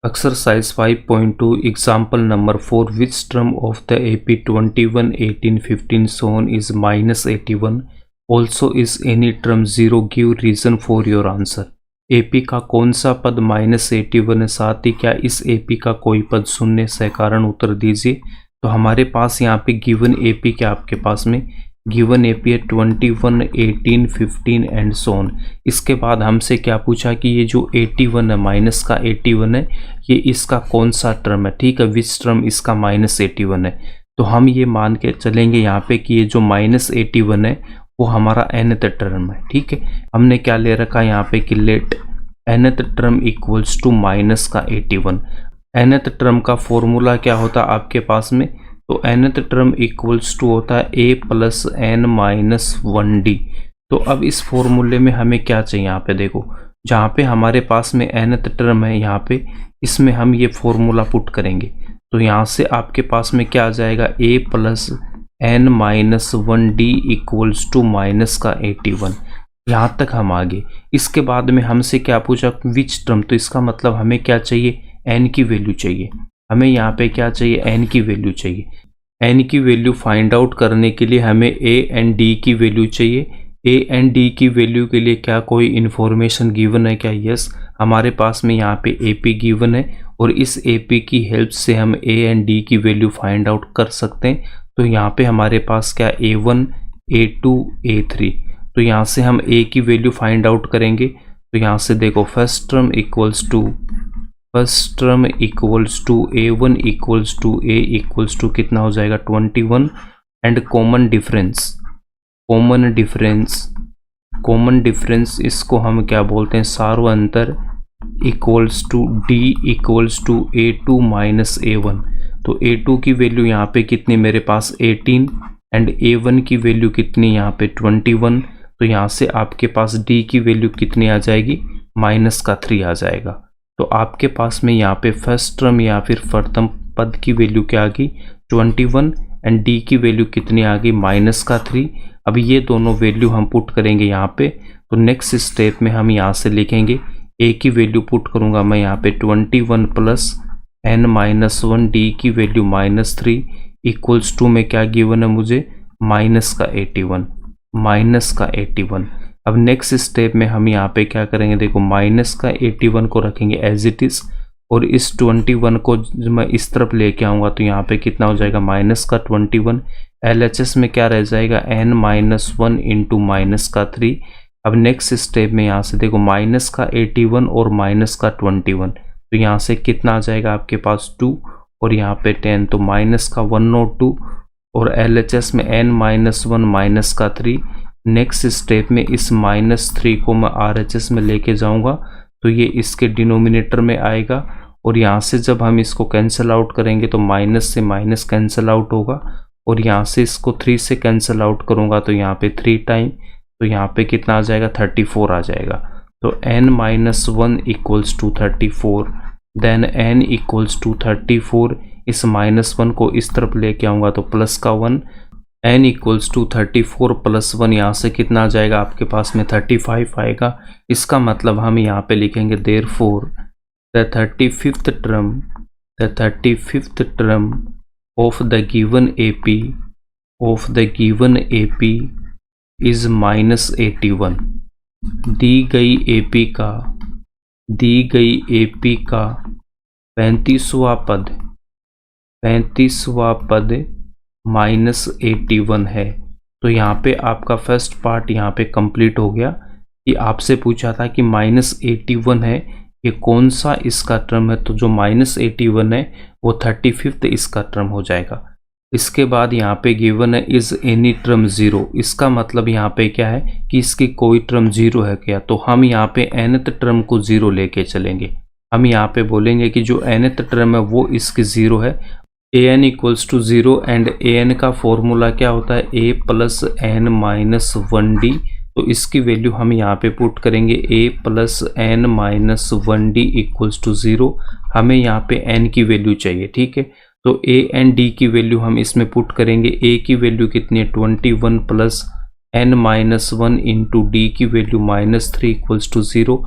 Exercise 5.2 example number 4 which term of the AP 21 18 15 shown is minus 81 also is any term 0 give reason for your answer। AP का कौन सा पद minus 81 है, साथ ही क्या इस AP का कोई पद शून्य से कारण उत्तर दीजिए। तो हमारे पास यहाँ पे गिवन AP क्या आपके पास में गिवन AP है 21 18 15 एंड सोन। इसके बाद हमसे क्या पूछा कि ये जो 81 है माइनस का 81 है ये इसका कौन सा टर्म है, ठीक है, विच टर्म इसका माइनस 81 है। तो हम ये मान के चलेंगे यहाँ पे कि ये जो माइनस 81 है वो हमारा nth टर्म है, ठीक है। हमने क्या ले रखा है यहाँ पे कि let nth term equals to minus का 81। nth टर्म का फॉर्मूला क्या होता है आपके पास में, तो nth टर्म इक्वल्स टू होता है a plus n minus 1d। तो अब इस फॉर्मूले में हमें क्या चाहिए, यहाँ पे देखो जहाँ पे हमारे पास में nth टर्म है यहाँ पे इसमें हम ये फॉर्मूला पुट करेंगे। तो यहाँ से आपके पास में क्या आ जाएगा a plus n minus 1d equals to minus का 81। यहाँ तक हम आगे। इसके बाद में हमसे क्या पूछा विच टर्म, तो इसका मतलब हमें क्या चाहिए n की वैल्यू चाहिए। हमें यहाँ पे क्या चाहिए n की वैल्यू चाहिए। n की वैल्यू फाइंड आउट करने के लिए हमें a एंड d की वैल्यू चाहिए। a एंड d की वैल्यू के लिए क्या कोई इन्फॉर्मेशन गिवन है क्या, यस हमारे पास में यहाँ पे AP गिवन है और इस AP की हेल्प से हम a एंड d की वैल्यू फाइंड आउट कर सकते हैं। तो यहाँ पे हमारे पास क्या A1 A2 A3, तो यहाँ से हम a की वैल्यू फाइंड आउट करेंगे। तो यहाँ से देखो first term equals to A1 equals to A equals to कितना हो जाएगा 21 एंड कॉमन डिफरेंस इसको हम क्या बोलते हैं सार्वअंतर equals to D equals to A2 minus A1। तो A2 की वैल्यू यहाँ पे कितनी मेरे पास 18 एंड A1 की वैल्यू कितनी यहाँ पे 21। तो यहाँ से आपके पास D की वैल्यू कितनी आ जाएगी माइनस का 3 आ जाएगा। तो आपके पास में यहाँ पे फर्स्ट टर्म या फिर प्रथम पद की वैल्यू क्या आ गई 21 एंड D की वैल्यू कितनी आ गई माइनस का 3। अभी ये दोनों वैल्यू हम पुट करेंगे यहाँ पे। तो नेक्स्ट स्टेप में हम यहाँ से लिखेंगे A की वैल्यू पुट करूँगा मैं यहाँ पे 21 प्लस n माइनस 1 D की वैल्यू माइनस 3 इक्वल्स टू में क्या गिवन है मुझे माइनस का 81। अब नेक्स्ट स्टेप में हम यहाँ पे क्या करेंगे, देखो माइनस का 81 को रखेंगे एज इट इज और इस 21 को मैं इस तरफ लेके आऊँगा तो यहाँ पे कितना हो जाएगा माइनस का 21। LHS में क्या रह जाएगा n माइनस 1 इंटू माइनस का 3। अब नेक्स्ट स्टेप में यहाँ से देखो माइनस का 81 और माइनस का 21, तो यहाँ से कितना आ जाएगा आपके पास 2 और यहाँ पे 10, तो माइनस का 102 और LHS में n माइनस 1 माइनस का 3। नेक्स्ट स्टेप में इस माइनस 3 को मैं RHS में लेके जाऊंगा तो ये इसके डिनोमिनेटर में आएगा और यहाँ से जब हम इसको कैंसिल आउट करेंगे तो माइनस से माइनस कैंसिल आउट होगा और यहाँ से इसको 3 से कैंसिल आउट करूँगा तो यहाँ पे 3 टाइम, तो यहाँ पे कितना आ जाएगा 34 आ जाएगा। तो n minus 1 equals to 34, then n equals to 34। इस माइनस 1 को इस तरफ लेके आऊँगा तो प्लस का 1, n इक्वल्स टू 34 प्लस 1 यहाँ से कितना आ जाएगा आपके पास में 35 आएगा। इसका मतलब हम यहाँ पे लिखेंगे therefore the 35th term of the given AP is minus 81। दी गई AP का 35वां पद माइनस 81 है। तो यहाँ पे आपका फर्स्ट पार्ट यहाँ पे कंप्लीट हो गया कि आपसे पूछा था कि माइनस 81 है ये कौन सा इसका टर्म है, तो जो माइनस 81 है वो 35th इसका टर्म हो जाएगा। इसके बाद यहाँ पे गिवन है इज एनी टर्म 0, इसका मतलब यहाँ पे क्या है कि इसकी कोई टर्म 0 है क्या, तो हम यहाँ पे nth टर्म को 0 लेके चलेंगे। हम यहाँ पे बोलेंगे कि जो nth टर्म है वो इसकी 0 है। an equals to 0 and an का फॉर्मूला क्या होता है a plus n minus 1d। तो इसकी वैल्यू हम यहाँ पे पुट करेंगे a plus n minus 1d equals to 0। हमें यहाँ पे n की वैल्यू चाहिए, ठीक है। तो a एंड d की वैल्यू हम इसमें पुट करेंगे। a की वैल्यू कितनी है 21 plus n minus 1 into d की वैल्यू माइनस 3 इक्वल्स टू 0।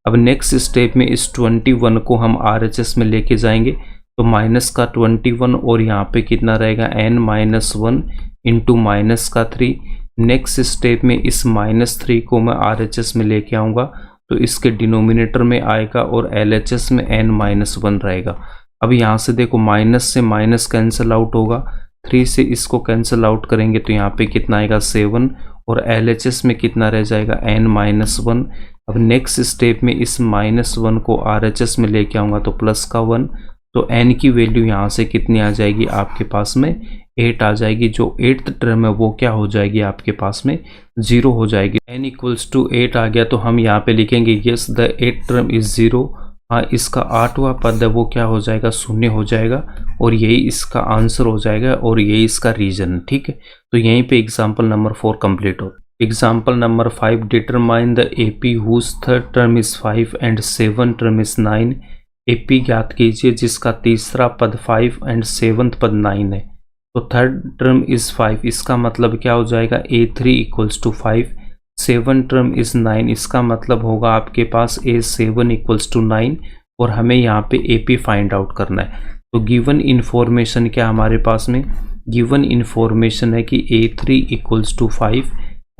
अब नेक्स्ट स्टेप में इस 21 को हम RHS में लेके जाएंगे, तो माइनस का 21 और यहाँ पे कितना रहेगा n-1 इंटू माइनस का 3। नेक्स्ट स्टेप में इस -3 को मैं RHS में लेके आऊँगा, तो इसके डिनोमिनेटर में आएगा और LHS में n-1 रहेगा। अब यहाँ से देखो माइनस से माइनस कैंसिल आउट होगा, 3 से इसको कैंसिल आउट करेंगे तो यहाँ पे कितना आएगा 7 और LHS में कितना रह जाएगा n-1। अब नेक्स्ट स्टेप में इस -1 को RHS में लेके आऊँगा तो प्लस का 1, तो n की वैल्यू यहाँ से कितनी आ जाएगी आपके पास में 8 आ जाएगी। जो 8th टर्म है वो क्या हो जाएगी आपके पास में 0 हो जाएगी। n इक्वल्स टू 8 आ गया तो हम यहाँ पे लिखेंगे yes the 8th term is 0। हाँ, इसका 8वां पद है वो क्या हो जाएगा 0 हो जाएगा और यही इसका आंसर हो जाएगा और यही इसका रीजन है। ठीक है, तो यहीं पे एग्जाम्पल नंबर 4 कंप्लीट हो। Example number 5, determine the AP whose 3rd term is 5 and 7th term is 9। AP ज्ञात कीजिए जिसका तीसरा पद 5 एंड 7th पद 9 है। तो 3rd टर्म इज 5, इसका मतलब क्या हो जाएगा A3 equals to 5। 7th term is 9, इसका मतलब होगा आपके पास A7 इक्वल्स टू 9 और हमें यहाँ पे AP फाइंड आउट करना है। तो गिवन इन्फॉर्मेशन क्या हमारे पास में, गिवन इन्फॉर्मेशन है कि A3 equals to 5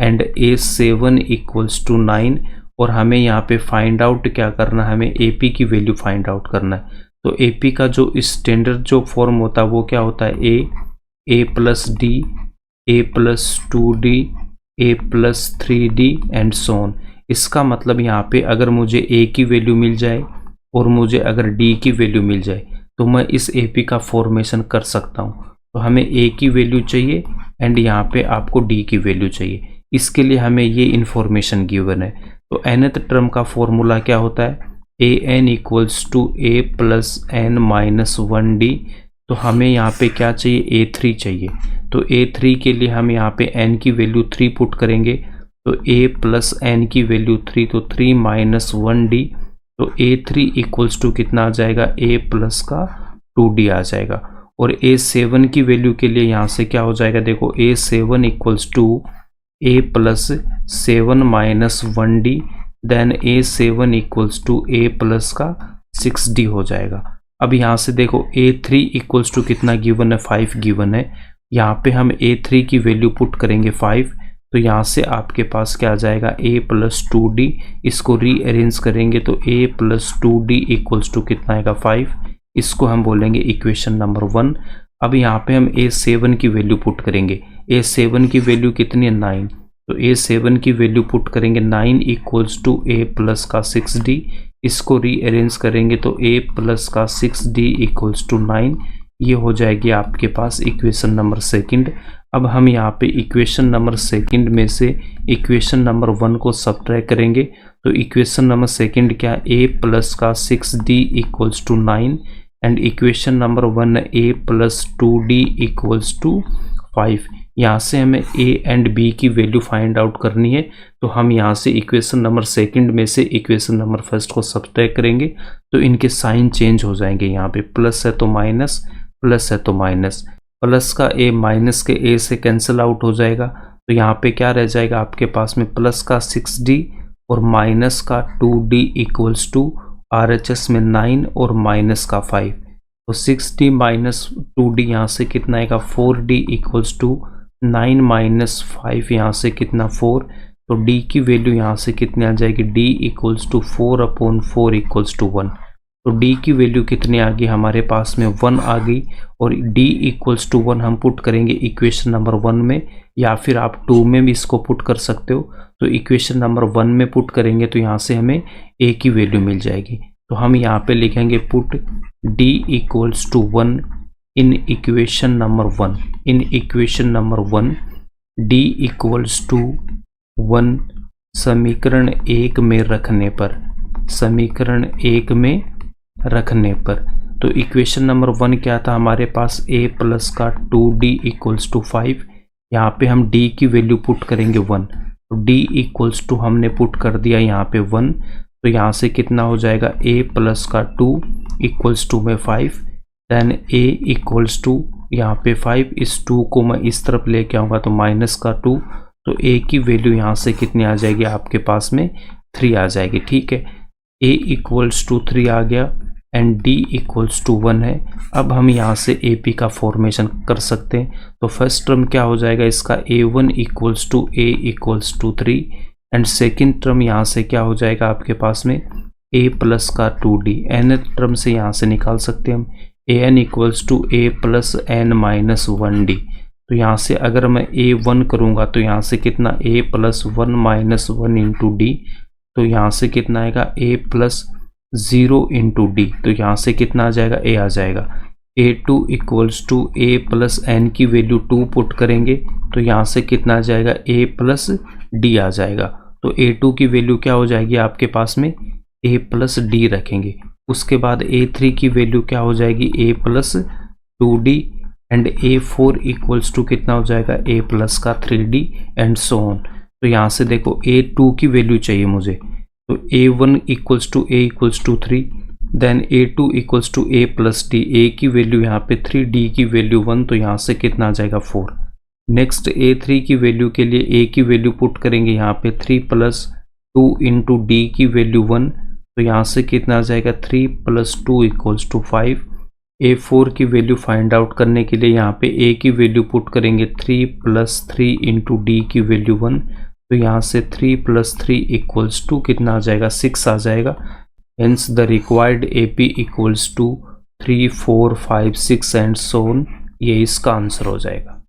and A7 equals to 9 और हमें यहाँ पे फाइंड आउट क्या करना है, हमें AP की वैल्यू फाइंड आउट करना है। तो AP का जो स्टैंडर्ड जो फॉर्म होता है वो क्या होता है A plus D, A plus 2D, A plus 3D and so on. इसका मतलब यहाँ पे अगर मुझे A की वैल्यू मिल जाए और मुझे अगर D की वैल्यू मिल जाए तो मैं इस AP का फॉर्मेशन कर सकता हूँ। तो हमें A की वैल्यू चाहिए एंड यहाँ पे आपको D की वैल्यू चाहिए, इसके लिए हमें ये इन्फॉर्मेशन गिवन है। तो nth टर्म का फॉर्मूला क्या होता है an equals to A plus n-1D। तो हमें यहाँ पे क्या चाहिए A3 चाहिए, तो A3 के लिए हम यहाँ पे n की वैल्यू 3 पुट करेंगे, तो A प्लस n की वैल्यू 3, तो 3-1D। तो A3 इक्वल्स टू कितना आ जाएगा A प्लस का 2D आ जाएगा। और A7 की वैल्यू के लिए यहाँ से क्या हो जाएगा, देखो A7 equals to A plus 7-1D, then A7 equals to A plus का 6D हो जाएगा। अब यहाँ से देखो A3 इक्वल्स टू कितना गिवन है 5 गिवन है, यहाँ पे हम A3 की वैल्यू पुट करेंगे 5, तो यहाँ से आपके पास क्या आ जाएगा A प्लस 2D। इसको रीअरेंज करेंगे तो A plus 2D equals to कितना आएगा 5, इसको हम बोलेंगे इक्वेशन नंबर 1। अब यहाँ पे हम A7 की वैल्यू पुट करेंगे, A7 की वैल्यू कितनी है 9, तो A7 की वैल्यू पुट करेंगे 9 इक्वल्स टू A प्लस का 6D। इसको रीअरेंज करेंगे तो A प्लस का 6D इक्वल्स टू 9, ये हो जाएगी आपके पास इक्वेशन नंबर 2। अब हम यहाँ पे इक्वेशन नंबर 2 में से इक्वेशन नंबर 1 को सब्ट्रैक्ट करेंगे, तो इक्वेशन नंबर 2 क्या A प्लस का 6D equals to 9 and equation number 1 A plus 2D equals to 5। यहाँ से हमें A एंड B की वैल्यू फाइंड आउट करनी है, तो हम यहाँ से इक्वेशन नंबर 2 में से इक्वेशन नंबर 1 को सब्ट्रैक्ट करेंगे, तो इनके साइन चेंज हो जाएंगे। यहाँ पे प्लस है तो माइनस, प्लस है तो माइनस, प्लस का A माइनस के A से कैंसिल आउट हो जाएगा, तो यहाँ पे क्या रह जाएगा आपके पास में प्लस का 6D और माइनस का 2D इक्वल्स टू RHS में 9 और माइनस का 5। तो 6D माइनस 2D यहाँ से कितना आएगा 4D इक्वल्स टू 9 माइनस 5, यहाँ से कितना 4, तो D की वैल्यू यहाँ से कितनी आ जाएगी D equals to 4/4 equals to 1। तो D की वैल्यू कितनी आ गई हमारे पास में 1 आ गई, और D इक्वल्स टू 1 हम पुट करेंगे इक्वेशन नंबर 1 में, या फिर आप 2 में भी इसको पुट कर सकते हो। तो इक्वेशन नंबर 1 में पुट करेंगे तो यहाँ से हमें A की वैल्यू मिल जाएगी, तो हम यहाँ पे लिखेंगे put D equals to 1 in equation number 1। In equation number 1 D equals to 1 समीकरण 1 में रखने पर, समीकरण 1 में रखने पर। तो इक्वेशन नंबर 1 क्या था हमारे पास A प्लस का 2D इक्वल्स टू 5, यहाँ पे हम D की वैल्यू पुट करेंगे 1, तो D इक्वल्स टू हमने पुट कर दिया यहाँ पे 1, तो यहाँ से कितना हो जाएगा A प्लस का 2 इक्वल्स टू में 5, देन A इक्वल्स टू यहाँ पे 5, इस 2 को मैं इस तरफ लेके आऊँगा तो माइनस का 2, तो A की वैल्यू यहाँ से कितनी आ जाएगी आपके पास में 3 आ जाएगी। ठीक है, a इक्वल्स टू 3 आ गया एंड d इक्वल्स टू 1 है। अब हम यहाँ से AP का फॉर्मेशन कर सकते हैं। तो फर्स्ट टर्म क्या हो जाएगा इसका, A1 equals to a equals to 3 and second term यहाँ से क्या हो जाएगा आपके पास में a प्लस का 2d। nth टर्म से यहाँ से निकाल सकते हैं हम an equals to a plus n minus 1d। तो यहाँ से अगर मैं a1 करूँगा तो यहाँ से कितना a plus 1 minus 1 into D, तो यहाँ से कितना आएगा a प्लस 0 इंटू डी। तो यहाँ से कितना आ जाएगा a आ जाएगा। a2 equals to a plus n की वैल्यू 2 पुट करेंगे तो यहाँ से कितना आ जाएगा a प्लस d आ जाएगा। तो a2 की वैल्यू क्या हो जाएगी आपके पास में a प्लस d रखेंगे। उसके बाद a3 की वैल्यू क्या हो जाएगी a plus 2d and a4 equals to कितना हो जाएगा a प्लस का 3d एंड सो ऑन। तो यहाँ से देखो a2 की वैल्यू चाहिए मुझे, तो a1 equals to a equals to 3, then a2 equals to a plus d, a की वैल्यू यहाँ पे 3, d की वैल्यू 1, तो यहाँ से कितना आ जाएगा 4। नेक्स्ट a3 की वैल्यू के लिए a की वैल्यू पुट करेंगे यहाँ पे 3 प्लस 2 इंटू डी की वैल्यू 1, तो यहाँ से कितना आ जाएगा 3 प्लस 2 इक्वल्स टू 5। a4 की वैल्यू फाइंड आउट करने के लिए यहाँ पे a की वैल्यू पुट करेंगे 3 प्लस 3 इंटू डी की वैल्यू 1, तो यहाँ से 3 प्लस 3 इक्वल्स टू कितना आ जाएगा 6 आ जाएगा। Hence the required AP equals to 3 4 5 6 and so on. ये इसका आंसर हो जाएगा।